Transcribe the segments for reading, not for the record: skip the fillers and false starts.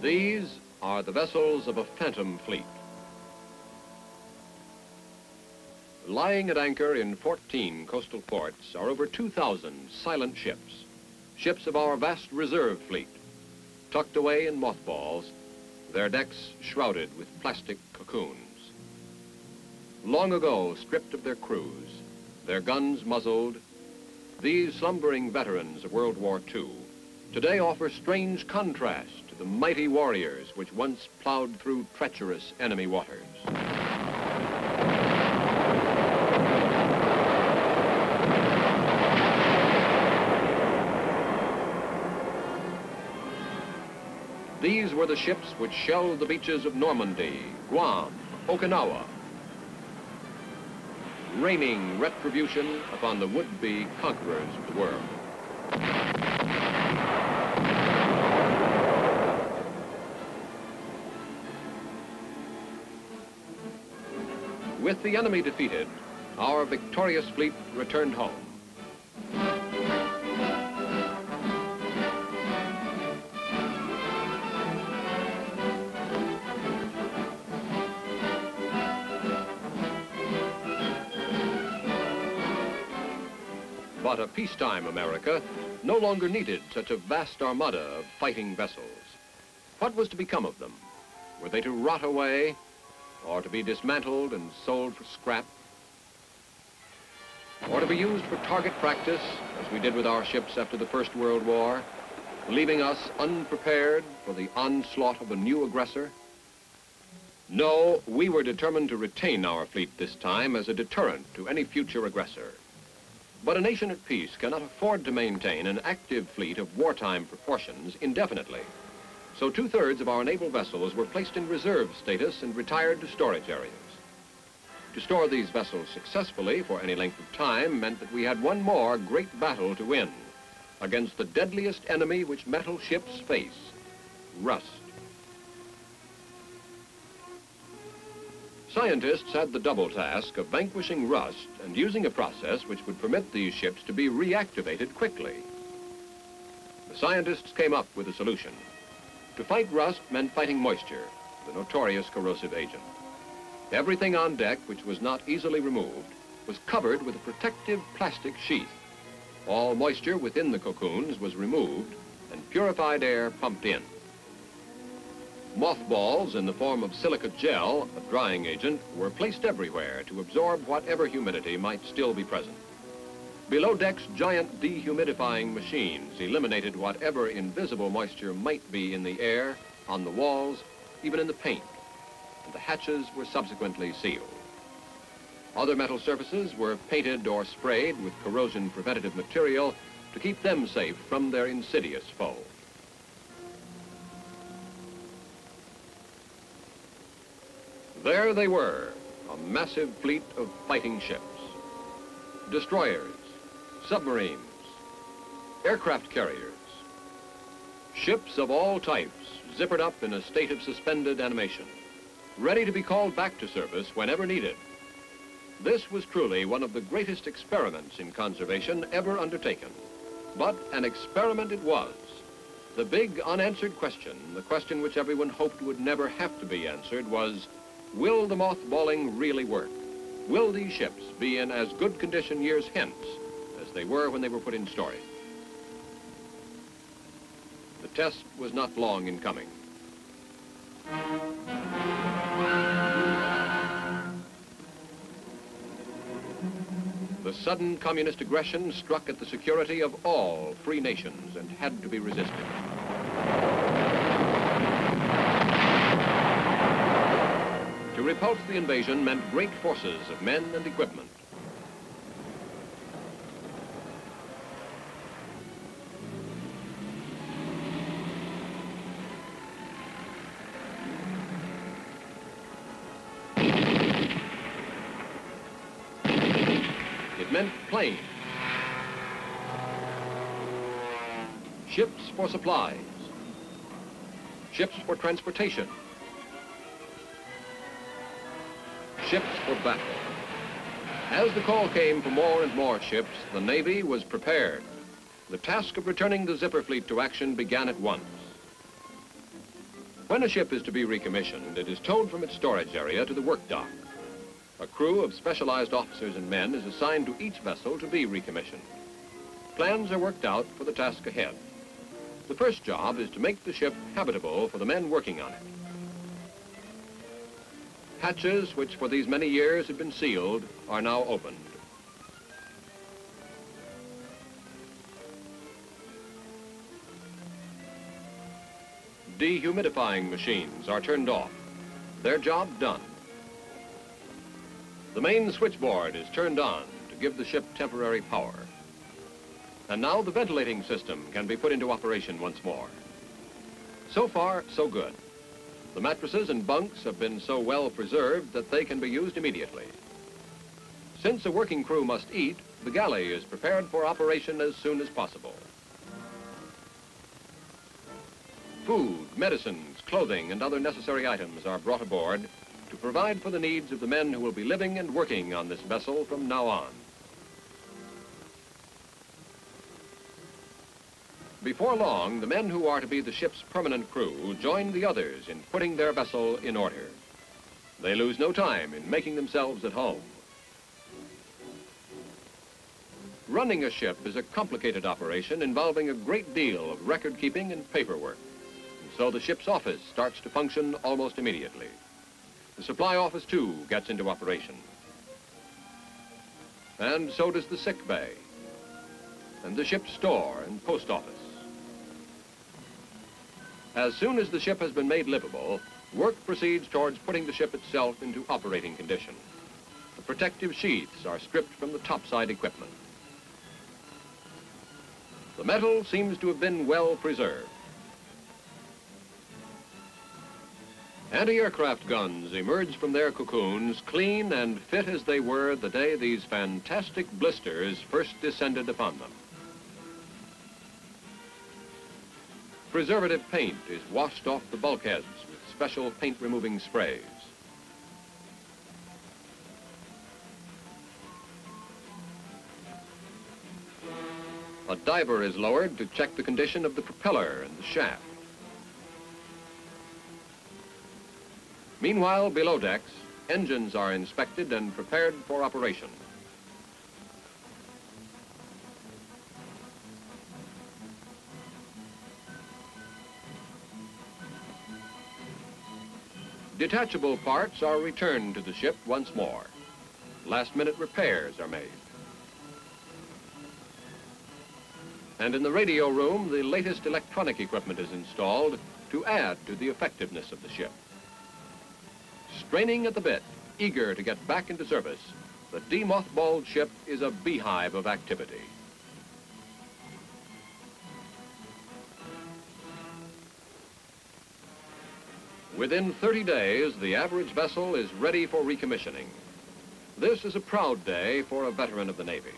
These are the vessels of a phantom fleet. Lying at anchor in 14 coastal ports are over 2,000 silent ships, ships of our vast reserve fleet, tucked away in mothballs, their decks shrouded with plastic cocoons. Long ago, stripped of their crews, their guns muzzled, these slumbering veterans of World War II today offer strange contrast to the mighty warriors which once plowed through treacherous enemy waters. These were the ships which shelled the beaches of Normandy, Guam, Okinawa, raining retribution upon the would-be conquerors of the world. With the enemy defeated, our victorious fleet returned home. But a peacetime America no longer needed such a vast armada of fighting vessels. What was to become of them? Were they to rot away, or to be dismantled and sold for scrap? Or to be used for target practice, as we did with our ships after the First World War, leaving us unprepared for the onslaught of a new aggressor? No, we were determined to retain our fleet this time as a deterrent to any future aggressor. But a nation at peace cannot afford to maintain an active fleet of wartime proportions indefinitely. So 2/3 of our naval vessels were placed in reserve status and retired to storage areas. To store these vessels successfully for any length of time meant that we had one more great battle to win against the deadliest enemy which metal ships face, rust. Scientists had the double task of vanquishing rust and using a process which would permit these ships to be reactivated quickly. The scientists came up with a solution. To fight rust meant fighting moisture, the notorious corrosive agent. Everything on deck which was not easily removed was covered with a protective plastic sheath. All moisture within the cocoons was removed and purified air pumped in. Mothballs in the form of silicate gel, a drying agent, were placed everywhere to absorb whatever humidity might still be present. Below decks, giant dehumidifying machines eliminated whatever invisible moisture might be in the air, on the walls, even in the paint, and the hatches were subsequently sealed. Other metal surfaces were painted or sprayed with corrosion preventative material to keep them safe from their insidious foe. There they were, a massive fleet of fighting ships. Destroyers, submarines, aircraft carriers. Ships of all types, zippered up in a state of suspended animation, ready to be called back to service whenever needed. This was truly one of the greatest experiments in conservation ever undertaken. But an experiment it was. The big unanswered question, the question which everyone hoped would never have to be answered, was, will the mothballing really work? Will these ships be in as good condition years hence as they were when they were put in storage? The test was not long in coming. The sudden communist aggression struck at the security of all free nations and had to be resisted. To repulse the invasion meant great forces of men and equipment. It meant planes, ships for supplies, ships for transportation, ships for battle. As the call came for more and more ships, the Navy was prepared. The task of returning the zipper fleet to action began at once. When a ship is to be recommissioned, it is towed from its storage area to the work dock. A crew of specialized officers and men is assigned to each vessel to be recommissioned. Plans are worked out for the task ahead. The first job is to make the ship habitable for the men working on it. Hatches, which for these many years had been sealed, are now opened. Dehumidifying machines are turned off. Their job done. The main switchboard is turned on to give the ship temporary power. And now the ventilating system can be put into operation once more. So far, so good. The mattresses and bunks have been so well preserved that they can be used immediately. Since a working crew must eat, the galley is prepared for operation as soon as possible. Food, medicines, clothing, and other necessary items are brought aboard to provide for the needs of the men who will be living and working on this vessel from now on. Before long, the men who are to be the ship's permanent crew join the others in putting their vessel in order. They lose no time in making themselves at home. Running a ship is a complicated operation involving a great deal of record keeping and paperwork. So the ship's office starts to function almost immediately. The supply office, too, gets into operation. And so does the sick bay, and the ship's store and post office. As soon as the ship has been made livable, work proceeds towards putting the ship itself into operating condition. The protective sheaths are stripped from the topside equipment. The metal seems to have been well preserved. Anti-aircraft guns emerge from their cocoons, clean and fit as they were the day these fantastic blisters first descended upon them. Preservative paint is washed off the bulkheads with special paint-removing sprays. A diver is lowered to check the condition of the propeller and the shaft. Meanwhile, below decks, engines are inspected and prepared for operation. Detachable parts are returned to the ship once more. Last-minute repairs are made. And in the radio room, the latest electronic equipment is installed to add to the effectiveness of the ship. Straining at the bit, eager to get back into service, the de-mothballed ship is a beehive of activity. Within 30 days, the average vessel is ready for recommissioning. This is a proud day for a veteran of the Navy.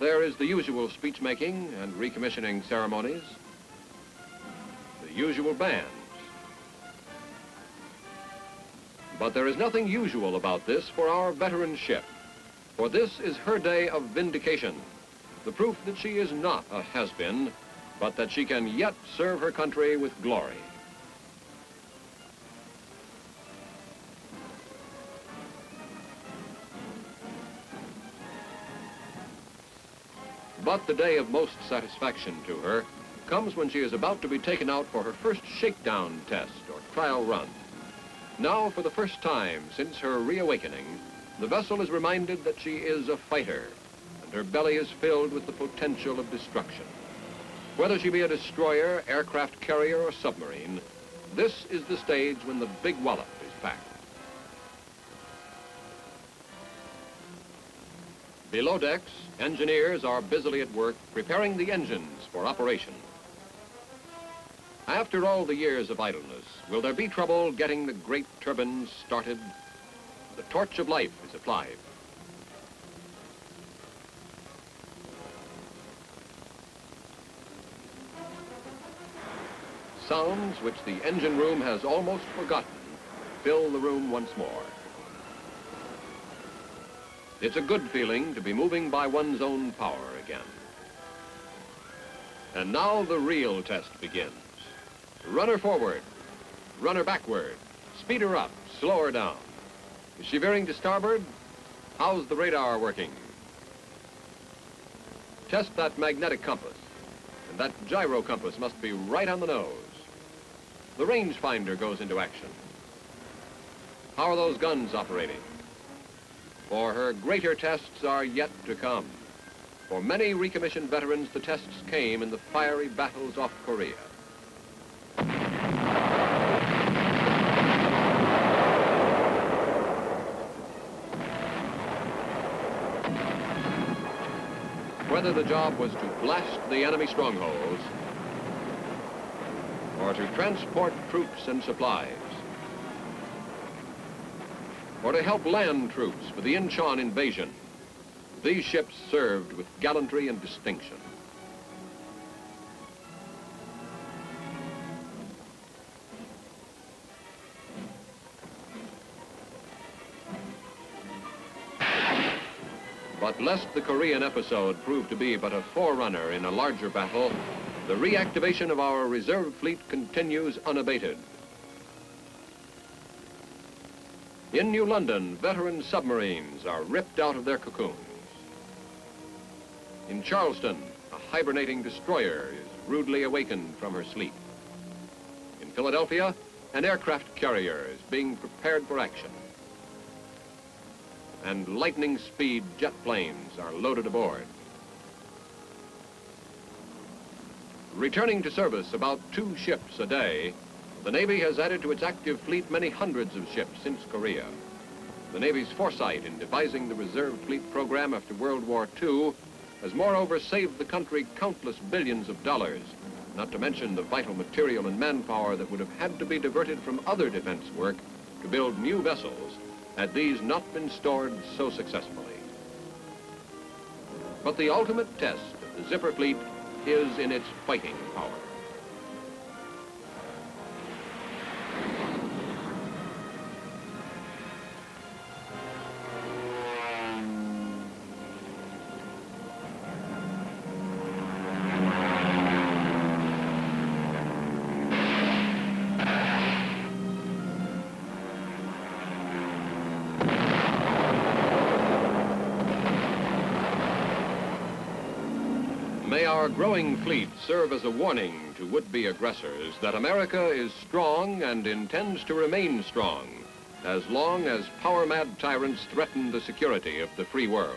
There is the usual speech-making and recommissioning ceremonies, the usual bands. But there is nothing usual about this for our veteran ship, for this is her day of vindication, the proof that she is not a has-been, but that she can yet serve her country with glory. But the day of most satisfaction to her comes when she is about to be taken out for her first shakedown test or trial run. Now, for the first time since her reawakening, the vessel is reminded that she is a fighter, and her belly is filled with the potential of destruction. Whether she be a destroyer, aircraft carrier, or submarine, this is the stage when the big wallop is packed. Below decks, engineers are busily at work preparing the engines for operation. After all the years of idleness, will there be trouble getting the great turbines started? The torch of life is applied. Sounds which the engine room has almost forgotten fill the room once more. It's a good feeling to be moving by one's own power again. And now the real test begins. Runner forward. run her backward, speed her up, slow her down. Is she veering to starboard? How's the radar working? Test that magnetic compass, and that gyro compass must be right on the nose. The rangefinder goes into action. How are those guns operating? For her greater tests are yet to come. For many recommissioned veterans, the tests came in the fiery battles off Korea. Whether the job was to blast the enemy strongholds or to transport troops and supplies, or to help land troops for the Incheon invasion, these ships served with gallantry and distinction. But lest the Korean episode prove to be but a forerunner in a larger battle, the reactivation of our reserve fleet continues unabated. In New London, veteran submarines are ripped out of their cocoons. In Charleston, a hibernating destroyer is rudely awakened from her sleep. In Philadelphia, an aircraft carrier is being prepared for action. And lightning-speed jet planes are loaded aboard. Returning to service about 2 ships a day, the Navy has added to its active fleet many hundreds of ships since Korea. The Navy's foresight in devising the reserve fleet program after World War II has moreover saved the country countless billions of dollars, not to mention the vital material and manpower that would have had to be diverted from other defense work to build new vessels had these not been stored so successfully. But the ultimate test of the Zipper fleet is in its fighting power. May our growing fleet serve as a warning to would-be aggressors that America is strong and intends to remain strong as long as power-mad tyrants threaten the security of the free world.